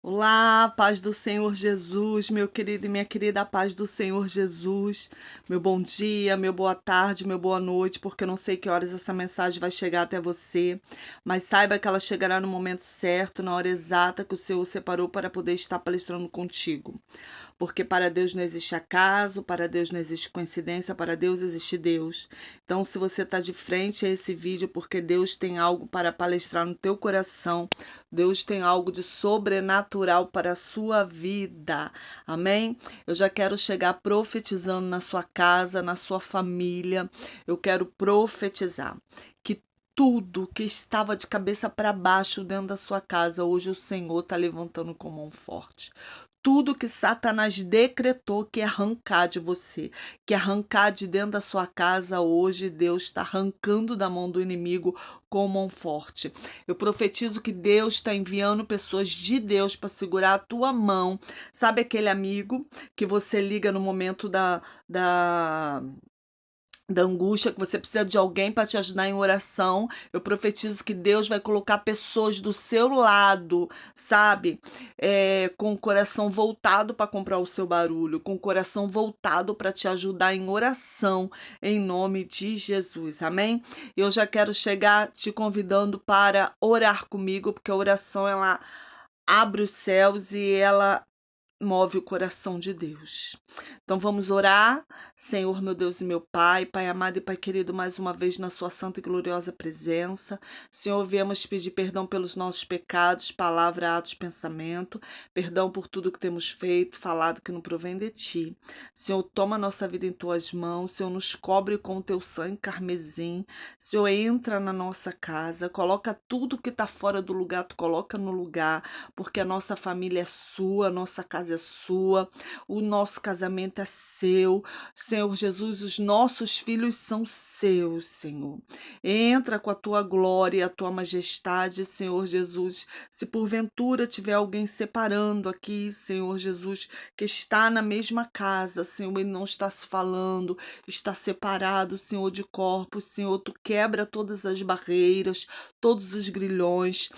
Olá, paz do Senhor Jesus, meu querido e minha querida, paz do Senhor Jesus. Meu bom dia, meu boa tarde, meu boa noite, porque eu não sei que horas essa mensagem vai chegar até você, mas saiba que ela chegará no momento certo, na hora exata que o Senhor separou para poder estar palestrando contigo. Porque para Deus não existe acaso, para Deus não existe coincidência, para Deus existe Deus. Então, se você está de frente a esse vídeo, porque Deus tem algo para palestrar no teu coração, Deus tem algo de sobrenatural para a sua vida. Amém? Eu já quero chegar profetizando na sua casa, na sua família. Eu quero profetizar que tudo que estava de cabeça para baixo dentro da sua casa, hoje o Senhor está levantando com mão forte. Tudo que Satanás decretou que arrancar de você, que arrancar de dentro da sua casa, hoje Deus está arrancando da mão do inimigo com mão forte. Eu profetizo que Deus está enviando pessoas de Deus para segurar a tua mão. Sabe aquele amigo que você liga no momento da angústia, que você precisa de alguém para te ajudar em oração? Eu profetizo que Deus vai colocar pessoas do seu lado, sabe? Com o coração voltado para comprar o seu barulho, com o coração voltado para te ajudar em oração, em nome de Jesus, amém? Eu já quero chegar te convidando para orar comigo, porque a oração ela abre os céus e ela move o coração de Deus. Então vamos orar, Senhor, meu Deus e meu Pai, Pai amado e Pai querido, mais uma vez na sua santa e gloriosa presença. Senhor, viemos pedir perdão pelos nossos pecados, palavra, atos, pensamento, perdão por tudo que temos feito, falado que não provém de Ti. Senhor, toma nossa vida em Tuas mãos, Senhor, nos cobre com o Teu sangue carmesim. Senhor, entra na nossa casa, coloca tudo que está fora do lugar, Tu coloca no lugar, porque a nossa família é Sua, a nossa casa é Sua, o nosso casamento é Seu. Senhor Jesus, os nossos filhos são Seus, Senhor. Entra com a Tua glória, a Tua majestade, Senhor Jesus. Se porventura tiver alguém separando aqui, Senhor Jesus, que está na mesma casa, Senhor, e não está se falando, está separado, Senhor, de corpos, Senhor, Tu quebra todas as barreiras, todos os grilhões,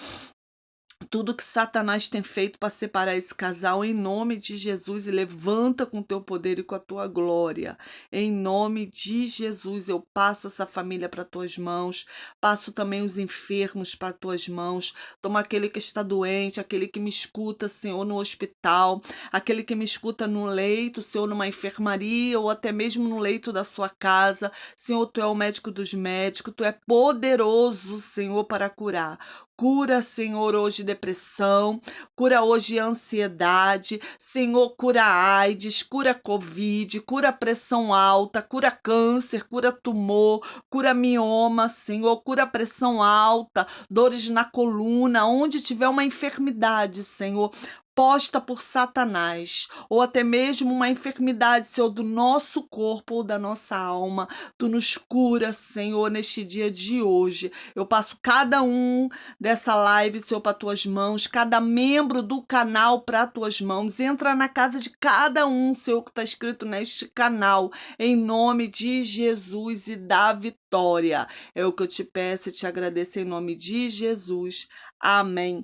tudo que Satanás tem feito para separar esse casal, em nome de Jesus, e levanta com teu poder e com a tua glória. Em nome de Jesus, eu passo essa família para tuas mãos, passo também os enfermos para tuas mãos. Toma aquele que está doente, aquele que me escuta, Senhor, no hospital, aquele que me escuta no leito, Senhor, numa enfermaria ou até mesmo no leito da sua casa. Senhor, tu é o médico dos médicos, tu é poderoso, Senhor, para curar. Cura, Senhor, hoje depressão, cura hoje ansiedade, Senhor, cura AIDS, cura Covid, cura pressão alta, cura câncer, cura tumor, cura mioma, Senhor, cura pressão alta, dores na coluna, onde tiver uma enfermidade, Senhor, posta por Satanás, ou até mesmo uma enfermidade, Senhor, do nosso corpo ou da nossa alma, Tu nos cura, Senhor, neste dia de hoje. Eu passo cada um dessa live, Senhor, para tuas mãos, cada membro do canal para tuas mãos. Entra na casa de cada um, Senhor, que está escrito neste canal, em nome de Jesus, e dá vitória. É o que eu te peço e te agradeço em nome de Jesus. Amém.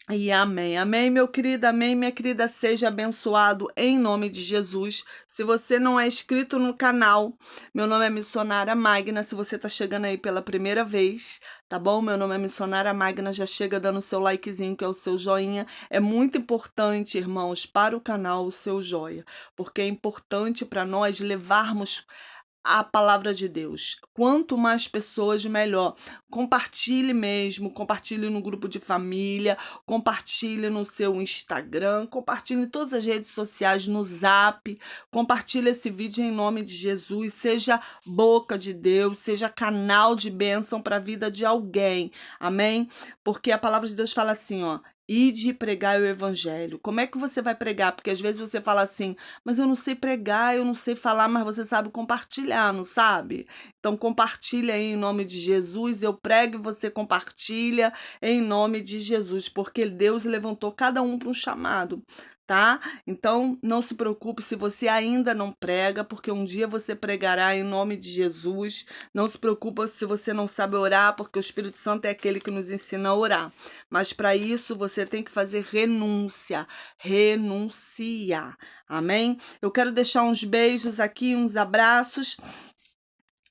E amém. Amém, meu querido, amém, minha querida, seja abençoado em nome de Jesus. Se você não é inscrito no canal, meu nome é Missionária Magna. Se você tá chegando aí pela primeira vez, tá bom? Meu nome é Missionária Magna. Já chega dando seu likezinho, que é o seu joinha. É muito importante, irmãos, para o canal o seu joia, porque é importante para nós levarmos a palavra de Deus. Quanto mais pessoas, melhor. Compartilhe mesmo, compartilhe no grupo de família, compartilhe no seu Instagram, compartilhe em todas as redes sociais, no Zap, compartilhe esse vídeo em nome de Jesus, seja boca de Deus, seja canal de bênção para a vida de alguém, amém? Porque a palavra de Deus fala assim, ó, ide pregar o evangelho. Como é que você vai pregar? Porque às vezes você fala assim, mas eu não sei pregar, eu não sei falar, mas você sabe compartilhar, não sabe? Então compartilha aí em nome de Jesus, eu prego e você compartilha em nome de Jesus, porque Deus levantou cada um para um chamado. tá? Então, não se preocupe se você ainda não prega, porque um dia você pregará em nome de Jesus. Não se preocupe se você não sabe orar, porque o Espírito Santo é aquele que nos ensina a orar. Mas para isso você tem que fazer renúncia, renunciar. Amém? Eu quero deixar uns beijos aqui, uns abraços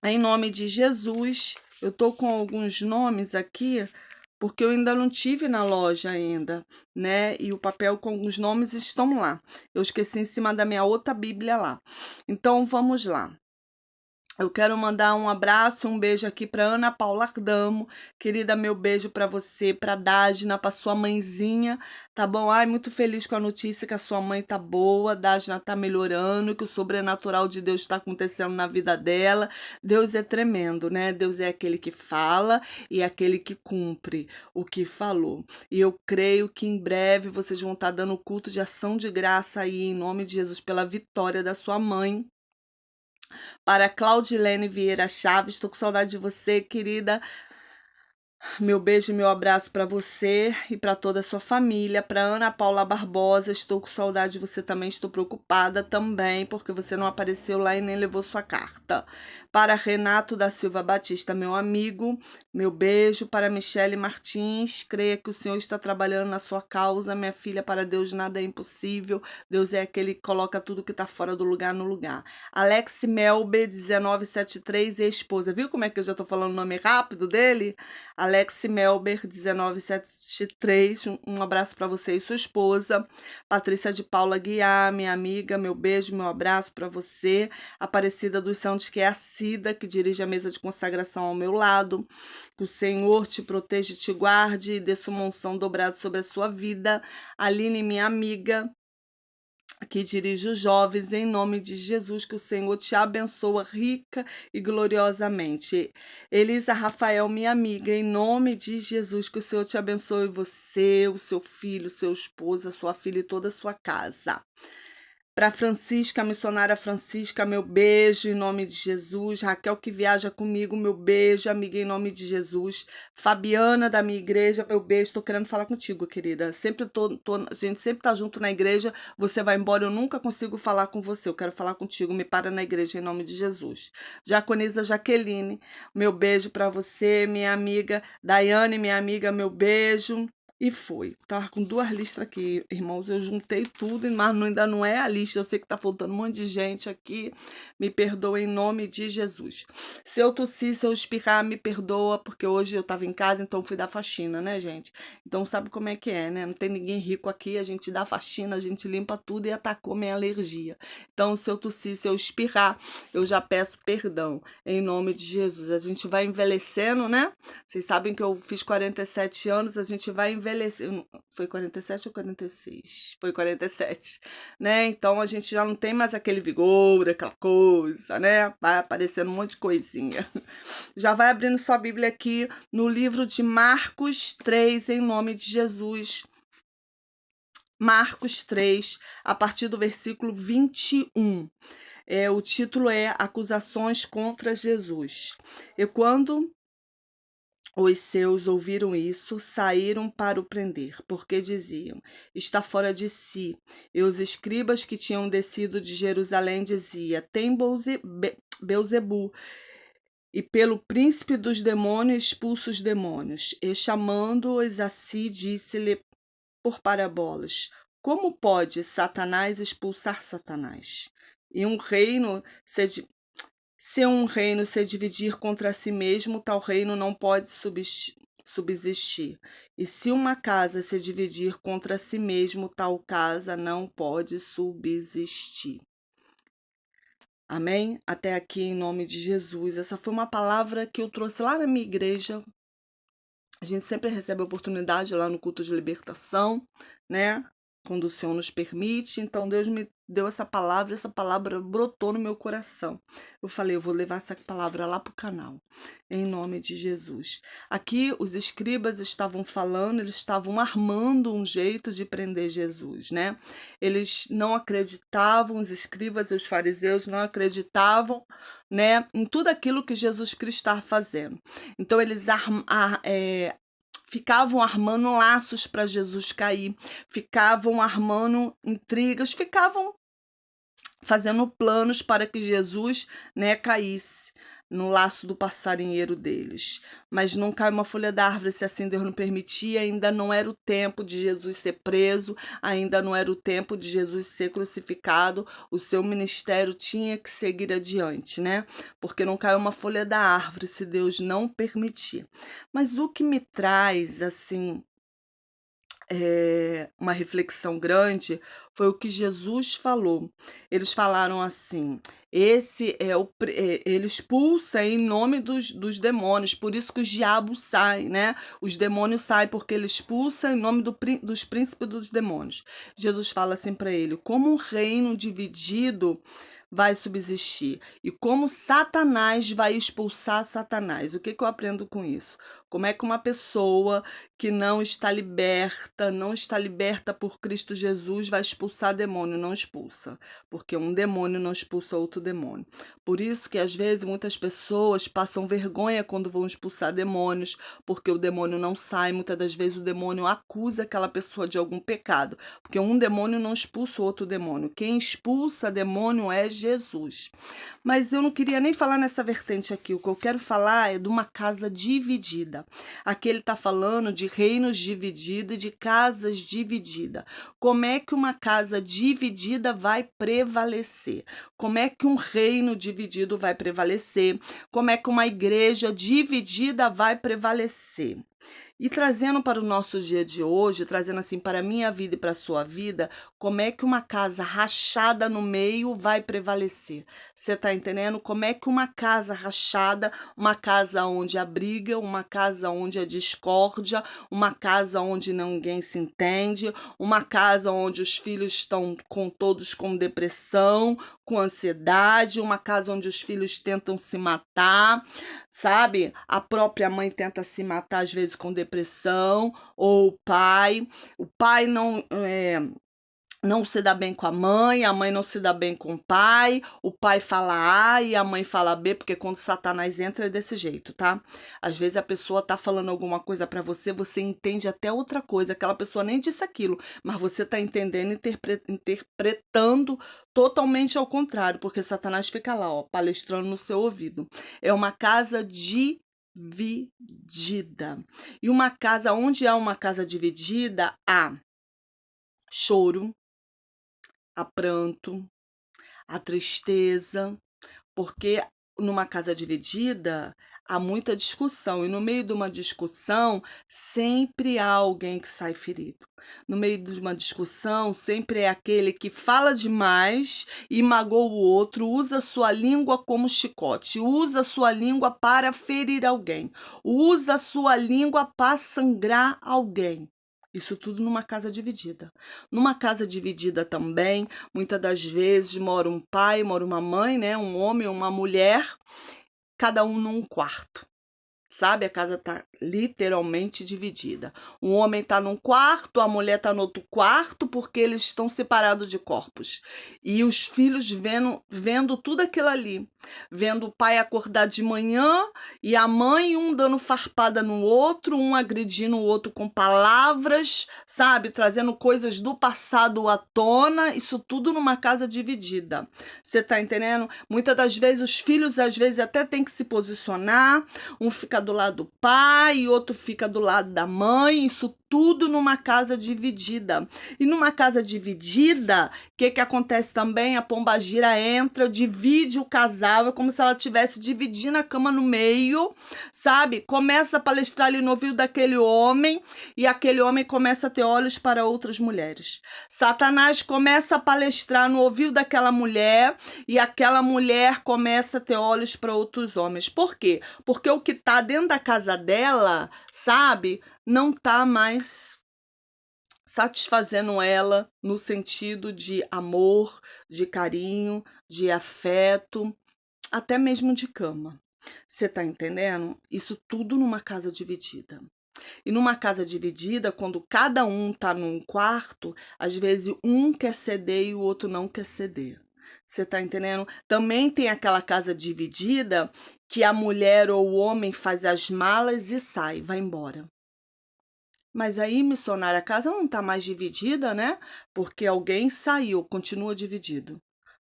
em nome de Jesus. Eu tô com alguns nomes aqui porque eu ainda não tive na loja ainda, né? E o papel com alguns nomes estão lá. Eu esqueci em cima da minha outra Bíblia lá. Então vamos lá. Eu quero mandar um abraço, um beijo aqui para Ana Paula Ardamo, querida, meu beijo para você, para Dagna, para sua mãezinha, tá bom? Ai, muito feliz com a notícia que a sua mãe tá boa, Dagna tá melhorando, que o sobrenatural de Deus está acontecendo na vida dela. Deus é tremendo, né? Deus é aquele que fala e aquele que cumpre o que falou. E eu creio que em breve vocês vão estar dando culto de ação de graça aí, em nome de Jesus, pela vitória da sua mãe. Para Claudilene Vieira Chaves, estou com saudade de você, querida. Meu beijo e meu abraço para você e para toda a sua família. Para Ana Paula Barbosa, estou com saudade de você também. Estou preocupada também, porque você não apareceu lá e nem levou sua carta. Para Renato da Silva Batista, meu amigo, meu beijo. Para Michele Martins, creia que o Senhor está trabalhando na sua causa. Minha filha, para Deus nada é impossível. Deus é aquele que coloca tudo que está fora do lugar no lugar. Alex Melbe, 1973, esposa. Viu como é que eu já estou falando o nome rápido dele? Alex Melber, 1973, um abraço para você e sua esposa. Patrícia de Paula Guiar, minha amiga, meu beijo, meu abraço para você. Aparecida dos Santos, que é a Cida, que dirige a mesa de consagração ao meu lado. Que o Senhor te proteja e te guarde e dê sua unção dobrada sobre a sua vida. Aline, minha amiga, que dirige os jovens, em nome de Jesus, que o Senhor te abençoa rica e gloriosamente. Elisa Rafael, minha amiga, em nome de Jesus, que o Senhor te abençoe você, o seu filho, o seu esposo, a sua filha e toda a sua casa. Para Francisca, missionária Francisca, meu beijo em nome de Jesus. Raquel, que viaja comigo, meu beijo, amiga, em nome de Jesus. Fabiana, da minha igreja, meu beijo. Estou querendo falar contigo, querida. Sempre a gente sempre tá junto na igreja. Você vai embora, eu nunca consigo falar com você. Eu quero falar contigo. Me para na igreja em nome de Jesus. Diaconisa Jaqueline, meu beijo para você, minha amiga. Daiane, minha amiga, meu beijo. E foi. Tava com 2 listas aqui, irmãos. Eu juntei tudo, mas ainda não é a lista. Eu sei que tá faltando um monte de gente aqui. Me perdoa em nome de Jesus. Se eu tossir, se eu espirrar, me perdoa, porque hoje eu tava em casa, então fui dar faxina, né, gente? Então sabe como é que é, né? Não tem ninguém rico aqui, a gente dá faxina, a gente limpa tudo e atacou minha alergia. Então, se eu tossir, se eu espirrar, eu já peço perdão em nome de Jesus. A gente vai envelhecendo, né? Vocês sabem que eu fiz 47 anos, a gente vai envelhecer. Foi 47 ou 46? Foi 47, né? Então a gente já não tem mais aquele vigor, aquela coisa, né? Vai aparecendo um monte de coisinha. Já vai abrindo sua Bíblia aqui no livro de Marcos 3, em nome de Jesus. Marcos 3, a partir do versículo 21. O título é Acusações contra Jesus. E quando os seus ouviram isso, saíram para o prender, porque diziam: está fora de si. E os escribas que tinham descido de Jerusalém diziam: tem Beelzebu, e pelo príncipe dos demônios expulsa os demônios. E chamando-os a si, disse-lhe por parábolas: como pode Satanás expulsar Satanás? E um reino se um reino se dividir contra si mesmo, tal reino não pode subsistir. E se uma casa se dividir contra si mesmo, tal casa não pode subsistir. Amém? Até aqui em nome de Jesus. Essa foi uma palavra que eu trouxe lá na minha igreja. A gente sempre recebe a oportunidade lá no culto de libertação, né? Quando o Senhor nos permite. Então, Deus me deu essa palavra brotou no meu coração. Eu falei, eu vou levar essa palavra lá para o canal, em nome de Jesus. Aqui, os escribas estavam falando, eles estavam armando um jeito de prender Jesus, né? Eles não acreditavam, os escribas e os fariseus não acreditavam, né, em tudo aquilo que Jesus Cristo estava fazendo. Então, eles ficavam armando laços para Jesus cair, ficavam armando intrigas, ficavam fazendo planos para que Jesus, né, caísse no laço do passarinheiro deles. Mas não cai uma folha da árvore se assim Deus não permitia, ainda não era o tempo de Jesus ser preso, ainda não era o tempo de Jesus ser crucificado, o seu ministério tinha que seguir adiante, né? Porque não caiu uma folha da árvore se Deus não permitir. Mas o que me traz, assim, uma reflexão grande foi o que Jesus falou. Eles falaram assim: ele expulsa em nome dos demônios, por isso que os diabos saem, né? Os demônios saem porque ele expulsa em nome dos príncipes dos demônios. Jesus fala assim para ele: como um reino dividido vai subsistir e como Satanás vai expulsar Satanás. O que eu aprendo com isso? Como é que uma pessoa que não está liberta por Cristo Jesus, vai expulsar demônio? Não expulsa, porque um demônio não expulsa outro demônio. Por isso que às vezes muitas pessoas passam vergonha quando vão expulsar demônios, porque o demônio não sai. Muitas das vezes o demônio acusa aquela pessoa de algum pecado, porque um demônio não expulsa o outro demônio. Quem expulsa demônio é Jesus. Mas eu não queria nem falar nessa vertente aqui. O que eu quero falar é de uma casa dividida. Aqui ele está falando de reinos divididos e de casas divididas. Como é que uma casa dividida vai prevalecer? Como é que um reino dividido vai prevalecer? Como é que uma igreja dividida vai prevalecer? E trazendo para o nosso dia de hoje, trazendo assim para a minha vida e para a sua vida, como é que uma casa rachada no meio vai prevalecer? Você está entendendo? Como é que uma casa rachada, uma casa onde há briga, uma casa onde há discórdia, uma casa onde ninguém se entende, uma casa onde os filhos estão todos com depressão, com ansiedade, uma casa onde os filhos tentam se matar, sabe? A própria mãe tenta se matar às vezes com depressão, ou o pai não se dá bem com a mãe não se dá bem com o pai fala A e a mãe fala B, porque quando Satanás entra é desse jeito, tá? Às vezes a pessoa tá falando alguma coisa pra você, você entende até outra coisa, aquela pessoa nem disse aquilo, mas você tá entendendo, interpretando totalmente ao contrário, porque Satanás fica lá, ó, palestrando no seu ouvido. É uma casa dividida. E uma casa, onde há uma casa dividida, há choro, a pranto, a tristeza, porque numa casa dividida há muita discussão e no meio de uma discussão sempre há alguém que sai ferido. No meio de uma discussão sempre é aquele que fala demais e magoa o outro, usa sua língua como chicote, usa sua língua para ferir alguém, usa sua língua para sangrar alguém. Isso tudo numa casa dividida. Numa casa dividida também, muitas das vezes mora um pai, mora uma mãe, né? Um homem, uma mulher, cada um num quarto. Sabe? A casa tá literalmente dividida. O homem tá num quarto, a mulher tá no outro quarto, porque eles estão separados de corpos. E os filhos vendo tudo aquilo ali. Vendo o pai acordar de manhã e a mãe, um dando farpada no outro, um agredindo o outro com palavras, sabe? Trazendo coisas do passado à tona. Isso tudo numa casa dividida. Você tá entendendo? Muitas das vezes os filhos, às vezes, até tem que se posicionar. Um fica do lado do pai e outro fica do lado da mãe, isso tudo numa casa dividida. E numa casa dividida, o que acontece também? A pombagira entra, divide o casal, é como se ela estivesse dividindo a cama no meio, sabe? Começa a palestrar ali no ouvido daquele homem e aquele homem começa a ter olhos para outras mulheres. Satanás começa a palestrar no ouvido daquela mulher e aquela mulher começa a ter olhos para outros homens. Por quê? Porque o que está dentro da casa dela, sabe, não está mais satisfazendo ela no sentido de amor, de carinho, de afeto, até mesmo de cama. Você está entendendo? Isso tudo numa casa dividida. E numa casa dividida, quando cada um está num quarto, às vezes um quer ceder e o outro não quer ceder. Você está entendendo? Também tem aquela casa dividida que a mulher ou o homem faz as malas e sai, vai embora. Mas aí, missionária, a casa não está mais dividida, né? Porque alguém saiu, continua dividido.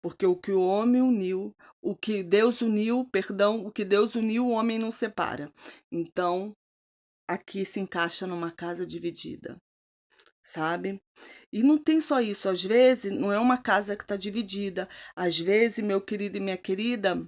Porque o que o homem uniu, o que Deus uniu, perdão, o que Deus uniu, o homem não separa. Então, aqui se encaixa numa casa dividida, sabe? E não tem só isso, às vezes não é uma casa que está dividida. Às vezes, meu querido e minha querida,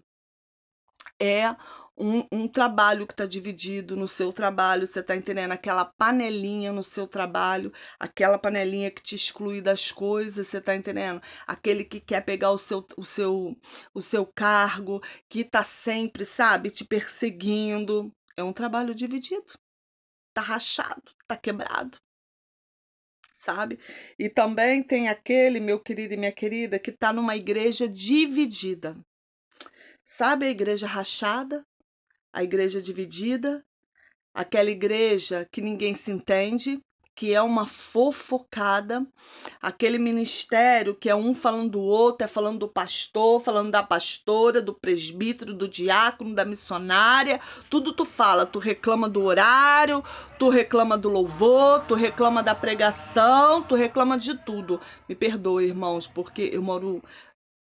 é um trabalho que está dividido no seu trabalho, você está entendendo? Aquela panelinha no seu trabalho, aquela panelinha que te exclui das coisas, você está entendendo? Aquele que quer pegar o seu cargo, que está sempre, sabe, te perseguindo. É um trabalho dividido, tá rachado, tá quebrado, sabe? E também tem aquele, meu querido e minha querida, que está numa igreja dividida. Sabe a igreja rachada? A igreja dividida, aquela igreja que ninguém se entende, que é uma fofocada, aquele ministério que é um falando do outro, é falando do pastor, falando da pastora, do presbítero, do diácono, da missionária, tudo tu fala, tu reclama do horário, tu reclama do louvor, tu reclama da pregação, tu reclama de tudo. Me perdoe, irmãos, porque eu moro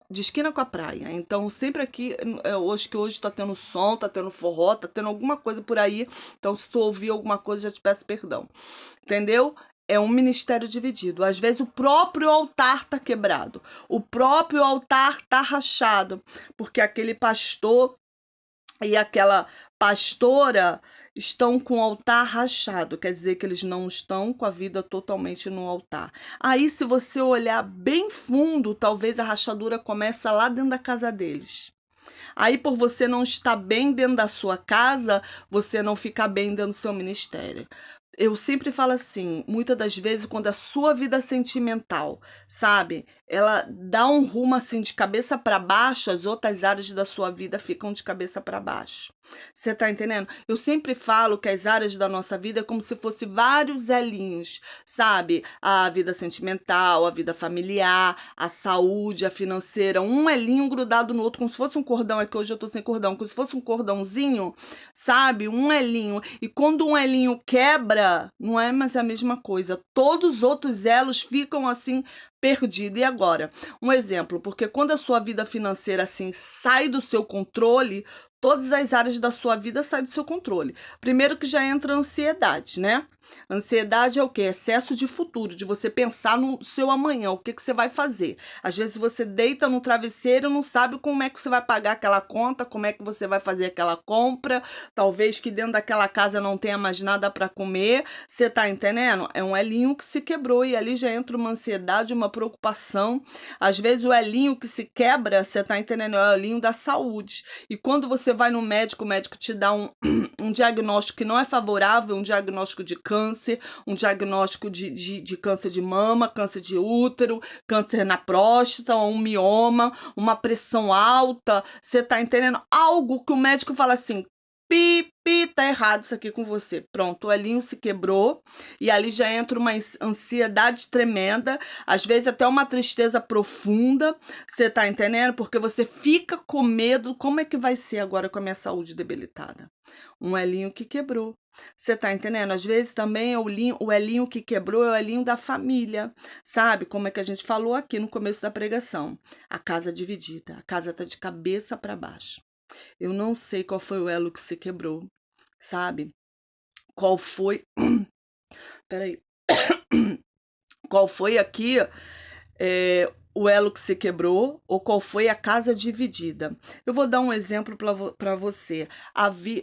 de esquina com a praia. Então, sempre aqui, hoje que hoje tá tendo som, tá tendo forró, tá tendo alguma coisa por aí. Então, se tu ouvir alguma coisa, já te peço perdão. Entendeu? É um ministério dividido. Às vezes o próprio altar tá quebrado. O próprio altar tá rachado, porque aquele pastor e aquela pastora estão com o altar rachado, quer dizer que eles não estão com a vida totalmente no altar. Aí, se você olhar bem fundo, talvez a rachadura começa lá dentro da casa deles. Aí, por você não estar bem dentro da sua casa, você não fica bem dentro do seu ministério. Eu sempre falo assim, muitas das vezes, quando a sua vida sentimental, sabe, ela dá um rumo assim de cabeça para baixo, as outras áreas da sua vida ficam de cabeça para baixo. Você tá entendendo? Eu sempre falo que as áreas da nossa vida é como se fosse vários elinhos, sabe? A vida sentimental, a vida familiar, a saúde, a financeira, um elinho grudado no outro, como se fosse um cordão. É que hoje eu tô sem cordão, como se fosse um cordãozinho, sabe? Um elinho. E quando um elinho quebra, não é mais a mesma coisa. Todos os outros elos ficam assim perdidos. E agora? Um exemplo, porque quando a sua vida financeira assim sai do seu controle, todas as áreas da sua vida saem do seu controle. Primeiro que já entra a ansiedade, né? Ansiedade é o quê? Excesso de futuro, de você pensar no seu amanhã, o que que você vai fazer. Às vezes você deita no travesseiro e não sabe como é que você vai pagar aquela conta, como é que você vai fazer aquela compra. Talvez que dentro daquela casa não tenha mais nada para comer. Você tá entendendo? É um elinho que se quebrou e ali já entra uma ansiedade, uma preocupação. Às vezes o elinho que se quebra, você tá entendendo? É o elinho da saúde. E quando você vai no médico, o médico te dá um diagnóstico que não é favorável, um diagnóstico de câncer, um diagnóstico de câncer de mama, câncer de útero, câncer na próstata, um mioma, uma pressão alta, você tá entendendo? Algo que o médico fala assim, pi, tá errado isso aqui com você. Pronto, o elinho se quebrou e ali já entra uma ansiedade tremenda, às vezes até uma tristeza profunda, você tá entendendo? Porque você fica com medo, como é que vai ser agora com a minha saúde debilitada? Um elinho que quebrou. Você tá entendendo? Às vezes também é o elinho que quebrou é o elinho da família, sabe? Como é que a gente falou aqui no começo da pregação. A casa dividida, a casa tá de cabeça para baixo. Eu não sei qual foi o elo que se quebrou, sabe? Qual foi. Peraí. Qual foi aqui o elo que se quebrou ou qual foi a casa dividida. Eu vou dar um exemplo para você.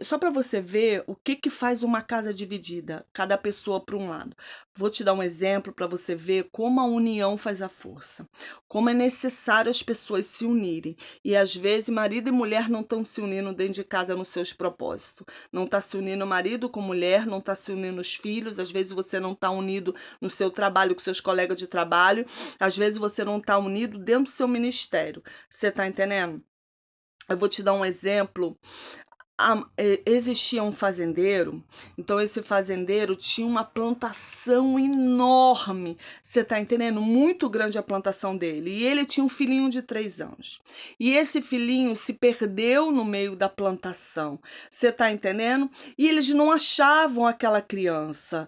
Só para você ver o que, que faz uma casa dividida, cada pessoa para um lado. Vou te dar um exemplo para você ver como a união faz a força. Como é necessário as pessoas se unirem. E às vezes marido e mulher não estão se unindo dentro de casa nos seus propósitos. Não está se unindo marido com mulher, não está se unindo os filhos. Às vezes você não está unido no seu trabalho com seus colegas de trabalho. Às vezes você não está unido dentro do seu ministério. Você está entendendo? Eu vou te dar um exemplo. existia um fazendeiro, então esse fazendeiro tinha uma plantação enorme, você tá entendendo? Muito grande a plantação dele, e ele tinha um filhinho de 3 anos, e esse filhinho se perdeu no meio da plantação, você tá entendendo? E eles não achavam aquela criança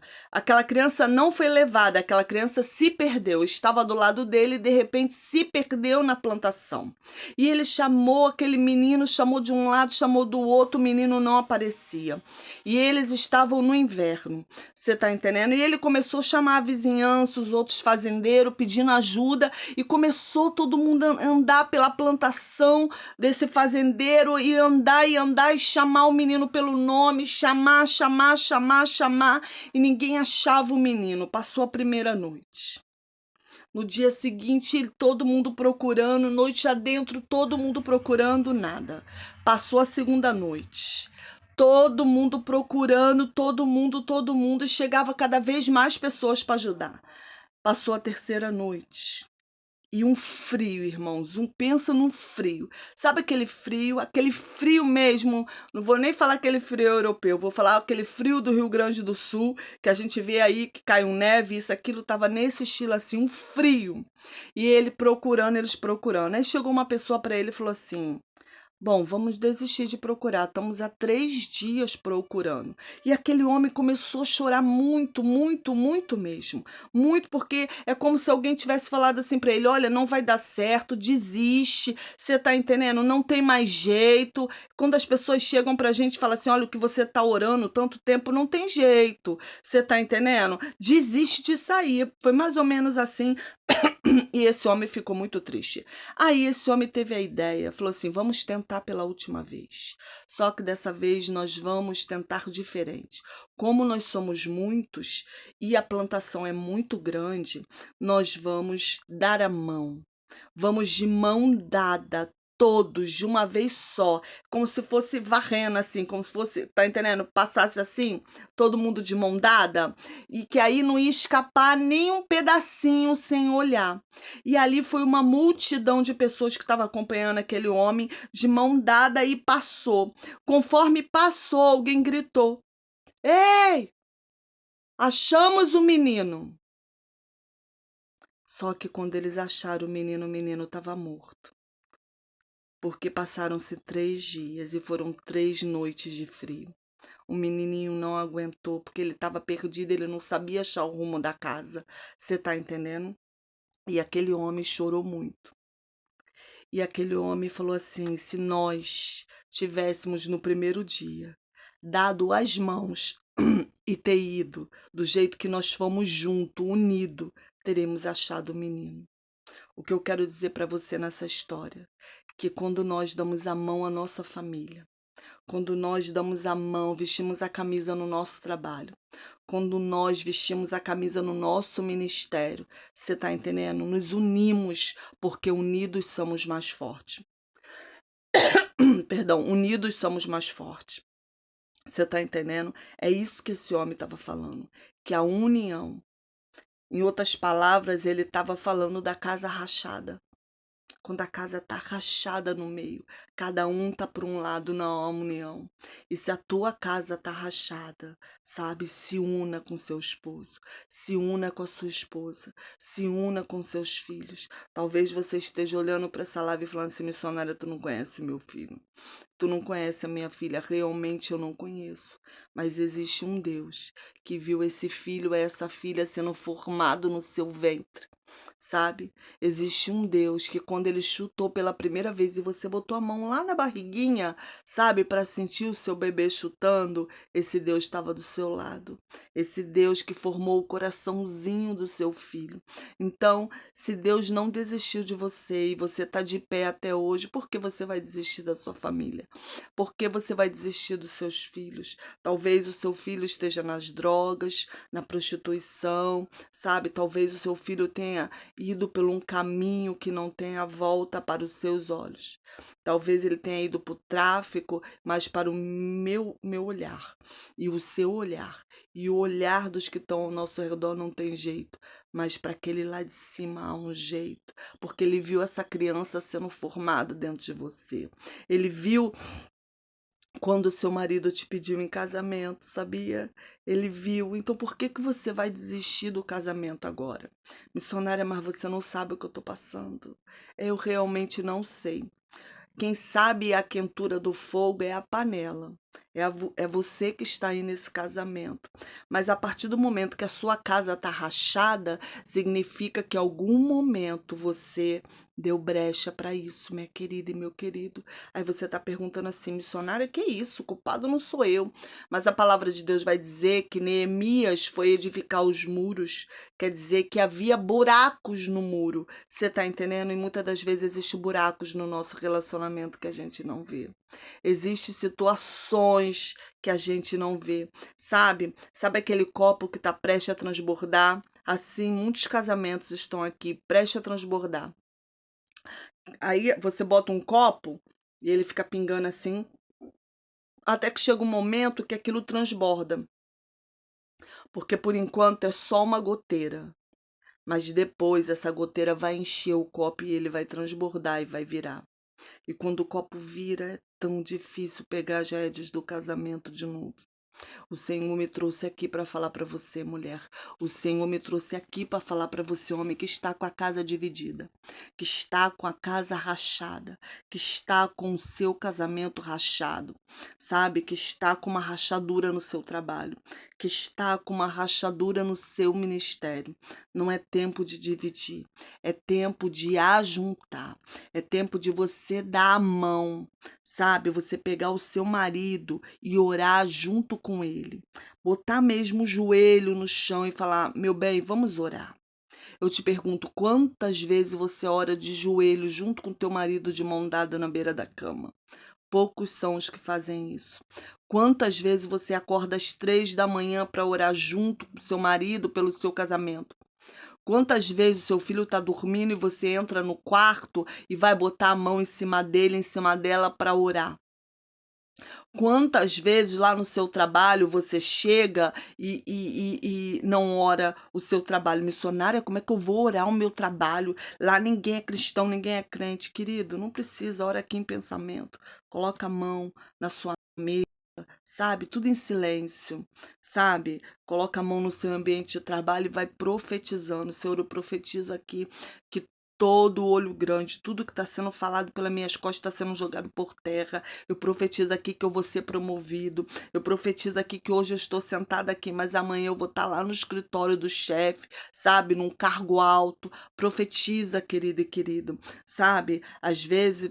não foi levada, aquela criança se perdeu, estava do lado dele e de repente se perdeu na plantação. E ele chamou aquele menino, chamou de um lado, chamou do outro, o menino não aparecia. E eles estavam no inverno, você tá entendendo? E ele começou a chamar a vizinhança, os outros fazendeiros, pedindo ajuda, e começou todo mundo a andar pela plantação desse fazendeiro, e andar, e chamar o menino pelo nome, chamar, e ninguém achava o menino. Passou a primeira noite. No dia seguinte, todo mundo procurando, noite adentro, todo mundo procurando, nada. Passou a segunda noite. Todo mundo procurando, todo mundo, e chegava cada vez mais pessoas para ajudar. Passou a terceira noite. E um frio, irmãos, pensa num frio. Sabe aquele frio mesmo, não vou nem falar aquele frio europeu, vou falar aquele frio do Rio Grande do Sul, que a gente vê aí que cai um neve, isso, aquilo tava nesse estilo assim, um frio. E ele procurando, eles procurando. Aí chegou uma pessoa para ele e falou assim: bom, vamos desistir de procurar. Estamos há 3 dias procurando. E aquele homem começou a chorar muito, muito, muito mesmo. Muito, porque é como se alguém tivesse falado assim para ele: olha, não vai dar certo, desiste. Você tá entendendo? Não tem mais jeito. Quando as pessoas chegam pra gente e falam assim: olha, o que você tá orando tanto tempo não tem jeito. Você tá entendendo? Desiste de sair. Foi mais ou menos assim. E esse homem ficou muito triste. Aí esse homem teve a ideia, falou assim: vamos tentar pela última vez. Só que dessa vez nós vamos tentar diferente. Como nós somos muitos e a plantação é muito grande, nós vamos dar a mão. Vamos de mão dada, todos de uma vez só, como se fosse varrendo assim, como se fosse, tá entendendo? Passasse assim, todo mundo de mão dada, e que aí não ia escapar nem um pedacinho sem olhar. E ali foi uma multidão de pessoas que estava acompanhando aquele homem de mão dada e passou. Conforme passou, alguém gritou: ei, achamos o menino. Só que quando eles acharam o menino estava morto. Porque passaram-se 3 dias e foram 3 noites de frio. O menininho não aguentou, porque ele estava perdido, ele não sabia achar o rumo da casa. Você tá entendendo? E aquele homem chorou muito. E aquele homem falou assim: se nós tivéssemos no primeiro dia dado as mãos e ter ido do jeito que nós fomos junto, unido, teremos achado o menino. O que eu quero dizer para você nessa história, que quando nós damos a mão à nossa família, quando nós damos a mão, vestimos a camisa no nosso trabalho, quando nós vestimos a camisa no nosso ministério, você está entendendo? Nos unimos, porque unidos somos mais fortes. Perdão, unidos somos mais fortes. Você está entendendo? É isso que esse homem estava falando, que a união, em outras palavras, ele estava falando da casa rachada. Quando a casa tá rachada no meio, cada um tá para um lado na união. E se a tua casa tá rachada, sabe, se una com seu esposo, se una com a sua esposa, se una com seus filhos. Talvez você esteja olhando para essa live e falando assim: missionária, tu não conhece meu filho. Tu não conhece a minha filha, realmente eu não conheço. Mas existe um Deus que viu esse filho, essa filha sendo formado no seu ventre, sabe? Existe um Deus que quando ele chutou pela primeira vez e você botou a mão lá na barriguinha, sabe, para sentir o seu bebê chutando, esse Deus estava do seu lado. Esse Deus que formou o coraçãozinho do seu filho. Então, se Deus não desistiu de você e você está de pé até hoje, por que você vai desistir da sua família? Por que você vai desistir dos seus filhos? Talvez o seu filho esteja nas drogas, na prostituição, sabe? Talvez o seu filho tenha ido por um caminho que não tenha volta para os seus olhos. Talvez ele tenha ido para o tráfico, mas para o meu olhar e o seu olhar e o olhar dos que estão ao nosso redor não tem jeito, mas para aquele lá de cima há um jeito, porque ele viu essa criança sendo formada dentro de você. Ele viu quando seu marido te pediu em casamento, sabia? Ele viu. Então por que que você vai desistir do casamento agora? Missionária, mas você não sabe o que eu tô passando. Eu realmente não sei. Quem sabe a quentura do fogo é a panela. É você que está aí nesse casamento. Mas a partir do momento que a sua casa está rachada, significa que em algum momento você deu brecha para isso, minha querida e meu querido. Aí você está perguntando assim, missionária, que isso? O culpado não sou eu. Mas a palavra de Deus vai dizer que Neemias foi edificar os muros. Quer dizer que havia buracos no muro. Você está entendendo? E muitas das vezes existem buracos no nosso relacionamento que a gente não vê. Existem situações que a gente não vê, sabe? Sabe aquele copo que está prestes a transbordar? Assim, muitos casamentos estão aqui prestes a transbordar. Aí você bota um copo e ele fica pingando assim, até que chega um momento que aquilo transborda. Porque por enquanto é só uma goteira. Mas depois essa goteira vai encher o copo e ele vai transbordar e vai virar. E quando o copo vira, é tão difícil pegar as rédeas do casamento de novo. O Senhor me trouxe aqui para falar para você, mulher. O Senhor me trouxe aqui para falar para você, homem, que está com a casa dividida, que está com a casa rachada, que está com o seu casamento rachado, sabe? Que está com uma rachadura no seu trabalho, que está com uma rachadura no seu ministério. Não é tempo de dividir, é tempo de ajuntar, é tempo de você dar a mão, sabe? Você pegar o seu marido e orar junto com ele. Botar mesmo o joelho no chão e falar: meu bem, vamos orar. Eu te pergunto, quantas vezes você ora de joelho junto com teu marido de mão dada na beira da cama? Poucos são os que fazem isso. Quantas vezes você acorda às 3 da manhã para orar junto com seu marido pelo seu casamento? Quantas vezes o seu filho está dormindo e você entra no quarto e vai botar a mão em cima dele, em cima dela para orar? Quantas vezes lá no seu trabalho você chega e não ora o seu trabalho? Missionária, como é que eu vou orar o meu trabalho? Lá ninguém é cristão, ninguém é crente. Querido, não precisa, ora aqui em pensamento. Coloca a mão na sua mesa, sabe? Tudo em silêncio, sabe? Coloca a mão no seu ambiente de trabalho e vai profetizando. Senhor, eu profetizo aqui que todo olho grande, tudo que está sendo falado pelas minhas costas está sendo jogado por terra. Eu profetizo aqui que eu vou ser promovido. Eu profetizo aqui que hoje eu estou sentada aqui, mas amanhã eu vou estar lá no escritório do chefe, sabe? Num cargo alto. Profetiza, querida e querido, sabe? Às vezes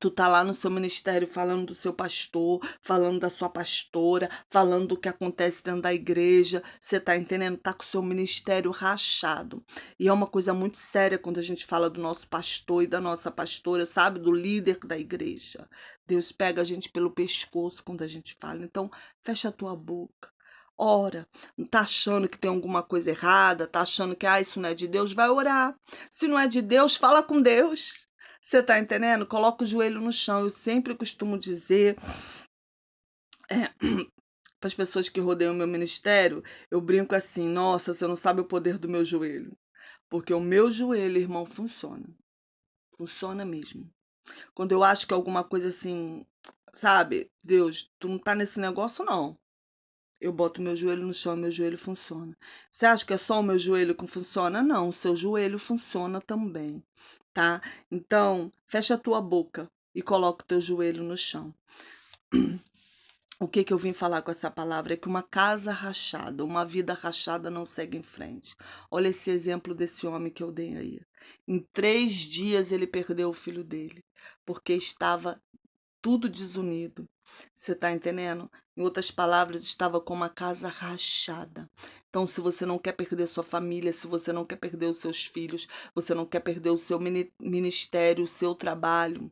tu tá lá no seu ministério falando do seu pastor, falando da sua pastora, falando do que acontece dentro da igreja. Você tá entendendo? Tá com o seu ministério rachado. E é uma coisa muito séria quando a gente fala do nosso pastor e da nossa pastora, sabe? Do líder da igreja. Deus pega a gente pelo pescoço quando a gente fala. Então, fecha a tua boca. Ora, não tá achando que tem alguma coisa errada, tá achando que isso não é de Deus, vai orar. Se não é de Deus, fala com Deus. Você tá entendendo? Coloca o joelho no chão. Eu sempre costumo dizer para as pessoas que rodeiam o meu ministério, eu brinco assim: nossa, você não sabe o poder do meu joelho. Porque o meu joelho, irmão, funciona. Funciona mesmo. Quando eu acho que alguma coisa assim, sabe, Deus, tu não tá nesse negócio, não. Eu boto meu joelho no chão, meu joelho funciona. Você acha que é só o meu joelho que funciona? Não, o seu joelho funciona também, tá? Então, fecha a tua boca e coloca o teu joelho no chão. O que que eu vim falar com essa palavra? É que uma casa rachada, uma vida rachada não segue em frente. Olha esse exemplo desse homem que eu dei aí. Em 3 dias ele perdeu o filho dele, porque estava tudo desunido. Você está entendendo? Em outras palavras, estava com uma casa rachada. Então, se você não quer perder sua família, se você não quer perder os seus filhos, você não quer perder o seu ministério, o seu trabalho,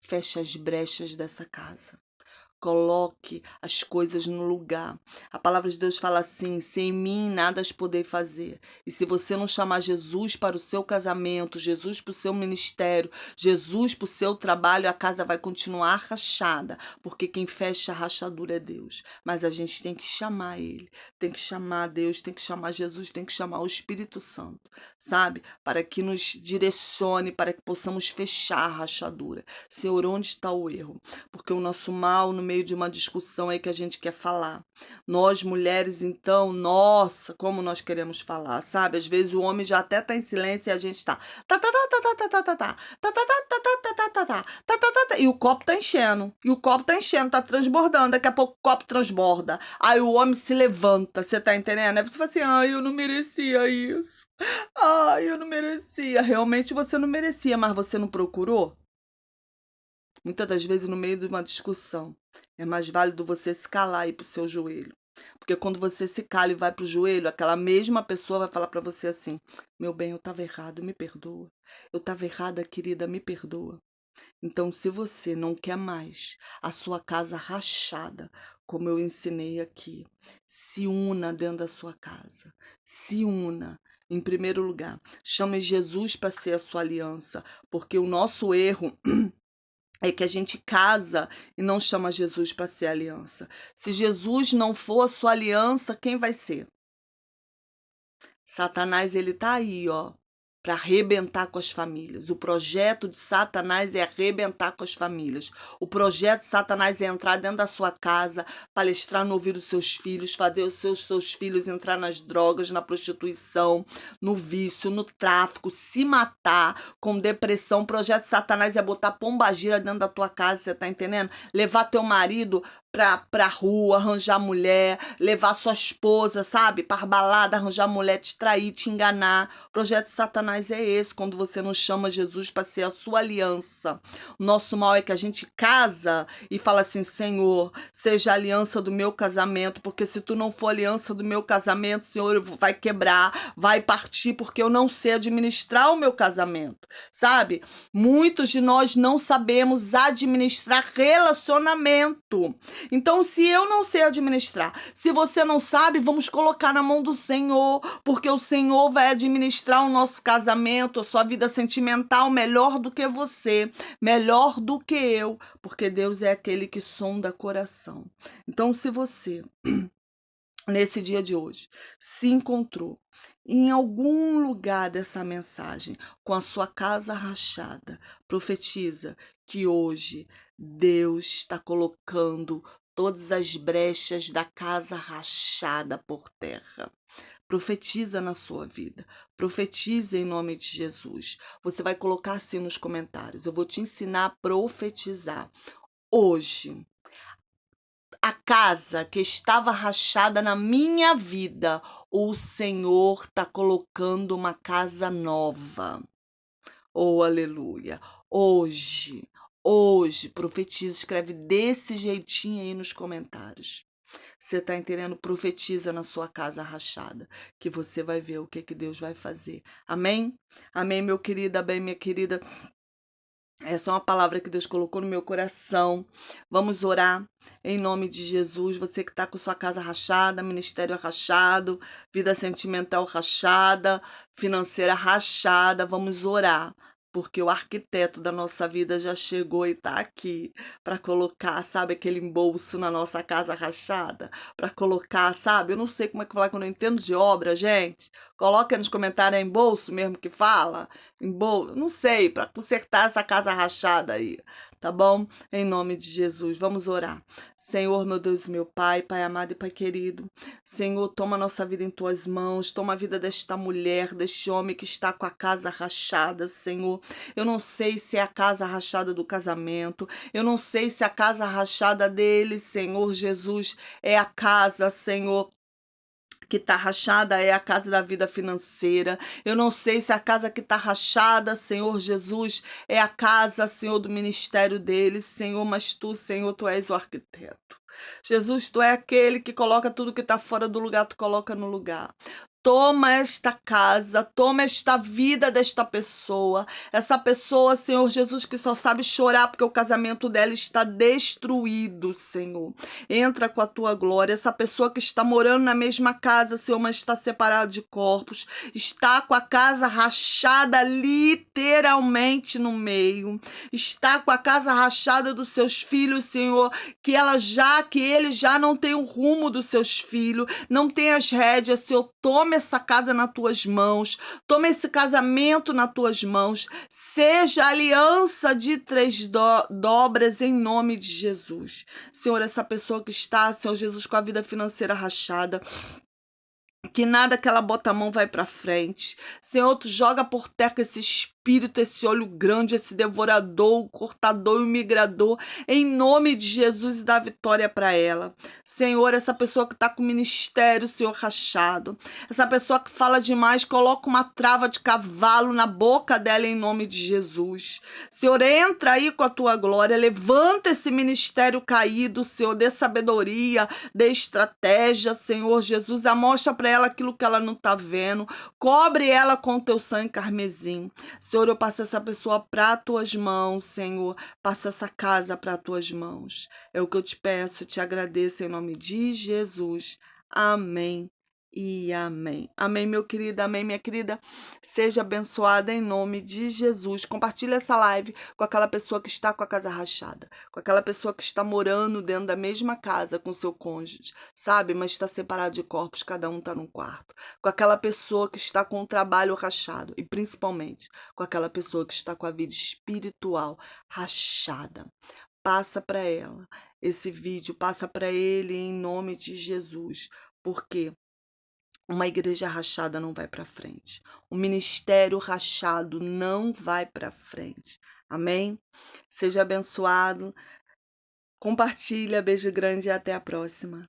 feche as brechas dessa casa. Coloque as coisas no lugar. A palavra de Deus fala assim: sem mim nada as poder fazer. E se você não chamar Jesus para o seu casamento, Jesus para o seu ministério, Jesus para o seu trabalho, a casa vai continuar rachada, porque quem fecha a rachadura é Deus. Mas a gente tem que chamar Ele, tem que chamar Deus, tem que chamar Jesus, tem que chamar o Espírito Santo, sabe? Para que nos direcione, para que possamos fechar a rachadura. Senhor, onde está o erro? Porque o nosso mal, no meio de uma discussão aí que a gente quer falar. Nós, mulheres, então, nossa, como nós queremos falar, sabe? Às vezes o homem já até tá em silêncio e a gente tá e o copo tá enchendo, tá transbordando, daqui a pouco o copo transborda. Aí o homem se levanta, você tá entendendo? Aí você fala assim: ai, eu não merecia isso. Ai, eu não merecia. Realmente você não merecia, mas você não procurou? Muitas das vezes, no meio de uma discussão, é mais válido você se calar e ir para o seu joelho. Porque quando você se cala e vai para o joelho, aquela mesma pessoa vai falar para você assim: meu bem, eu estava errado, me perdoa. Eu estava errada, querida, me perdoa. Então, se você não quer mais a sua casa rachada, como eu ensinei aqui, se una dentro da sua casa. Se una. Em primeiro lugar, chame Jesus para ser a sua aliança, porque o nosso erro é que a gente casa e não chama Jesus para ser aliança. Se Jesus não for a sua aliança, quem vai ser? Satanás, ele tá aí, ó, para arrebentar com as famílias. O projeto de Satanás é arrebentar com as famílias. O projeto de Satanás é entrar dentro da sua casa, palestrar no ouvido dos seus filhos, fazer os seus filhos entrar nas drogas, na prostituição, no vício, no tráfico, se matar com depressão. O projeto de Satanás é botar pombagira dentro da tua casa, você tá entendendo? Levar teu marido pra rua, arranjar mulher, levar sua esposa, sabe? Pra balada, arranjar mulher, te trair, te enganar. O projeto de Satanás é esse, quando você não chama Jesus para ser a sua aliança. O nosso mal é que a gente casa e fala assim: Senhor, seja a aliança do meu casamento, porque se tu não for aliança do meu casamento, Senhor, vai quebrar, vai partir, porque eu não sei administrar o meu casamento, sabe? Muitos de nós não sabemos administrar relacionamento. Então, se eu não sei administrar, se você não sabe, vamos colocar na mão do Senhor, porque o Senhor vai administrar o nosso casamento, a sua vida sentimental melhor do que você, melhor do que eu, porque Deus é aquele que sonda coração. Então, se você nesse dia de hoje, se encontrou em algum lugar dessa mensagem com a sua casa rachada, profetiza que hoje Deus está colocando todas as brechas da casa rachada por terra. Profetiza na sua vida. Profetiza em nome de Jesus. Você vai colocar assim nos comentários. Eu vou te ensinar a profetizar. Hoje, a casa que estava rachada na minha vida, o Senhor está colocando uma casa nova. Oh, aleluia. Hoje, profetiza, escreve desse jeitinho aí nos comentários. Você está entendendo? Profetiza na sua casa rachada, que você vai ver o que Deus vai fazer. Amém? Amém, meu querido, amém, minha querida. Essa é uma palavra que Deus colocou no meu coração. Vamos orar em nome de Jesus. Você que está com sua casa rachada, ministério rachado, vida sentimental rachada, financeira rachada, vamos orar. Porque o arquiteto da nossa vida já chegou e está aqui para colocar, sabe, aquele embolso na nossa casa rachada. Para colocar, sabe, eu não sei como é que falar que eu não entendo de obra, gente. Coloca aí nos comentários, é embolso mesmo que fala? Não sei, para consertar essa casa rachada aí, tá bom? Em nome de Jesus, vamos orar. Senhor, meu Deus, meu Pai, Pai amado e Pai querido, Senhor, toma a nossa vida em tuas mãos, toma a vida desta mulher, deste homem que está com a casa rachada, Senhor. Eu não sei se é a casa rachada do casamento, eu não sei se a casa rachada dele, Senhor Jesus, é a casa, Senhor, que está rachada é a casa da vida financeira. Eu não sei se a casa que está rachada, Senhor Jesus, é a casa, Senhor, do ministério dele, Senhor, mas tu, Senhor, tu és o arquiteto. Jesus, tu é aquele que coloca tudo que está fora do lugar, tu coloca no lugar. toma esta casa, toma esta vida desta pessoa. Essa pessoa, Senhor Jesus, que só sabe chorar porque o casamento dela está destruído, Senhor. Entra com a tua glória. Essa pessoa que está morando na mesma casa, Senhor, mas está separada de corpos, está com a casa rachada literalmente no meio. Está com a casa rachada dos seus filhos, Senhor, que ele já não tem o rumo dos seus filhos, não tem as rédeas, Senhor. Toma essa casa nas tuas mãos, toma esse casamento nas tuas mãos, seja aliança de 3 dobras em nome de Jesus. Senhor, essa pessoa que está, Senhor Jesus, com a vida financeira rachada, que nada que ela bota a mão vai para frente. Senhor, tu joga por terra esse espírito, esse olho grande, esse devorador, o cortador e o migrador, em nome de Jesus, e dá vitória para ela. Senhor, essa pessoa que está com o ministério, Senhor, rachado, essa pessoa que fala demais, coloca uma trava de cavalo na boca dela em nome de Jesus. Senhor, entra aí com a tua glória, levanta esse ministério caído, Senhor, dê sabedoria, dê estratégia, Senhor Jesus, mostra para ela aquilo que ela não está vendo, cobre ela com o teu sangue carmesim. Senhor, eu passo essa pessoa para as tuas mãos, Senhor, passa essa casa para as tuas mãos. É o que eu te peço, te agradeço em nome de Jesus. Amém e amém. Amém, meu querido, amém, minha querida. Seja abençoada em nome de Jesus. Compartilha essa live com aquela pessoa que está com a casa rachada, com aquela pessoa que está morando dentro da mesma casa com seu cônjuge, sabe? Mas está separado de corpos, cada um está num quarto. Com aquela pessoa que está com o trabalho rachado e principalmente com aquela pessoa que está com a vida espiritual rachada. Passa para ela esse vídeo, passa para ele em nome de Jesus, porque uma igreja rachada não vai para frente. Um ministério rachado não vai para frente. Amém? Seja abençoado. Compartilha. Beijo grande e até a próxima.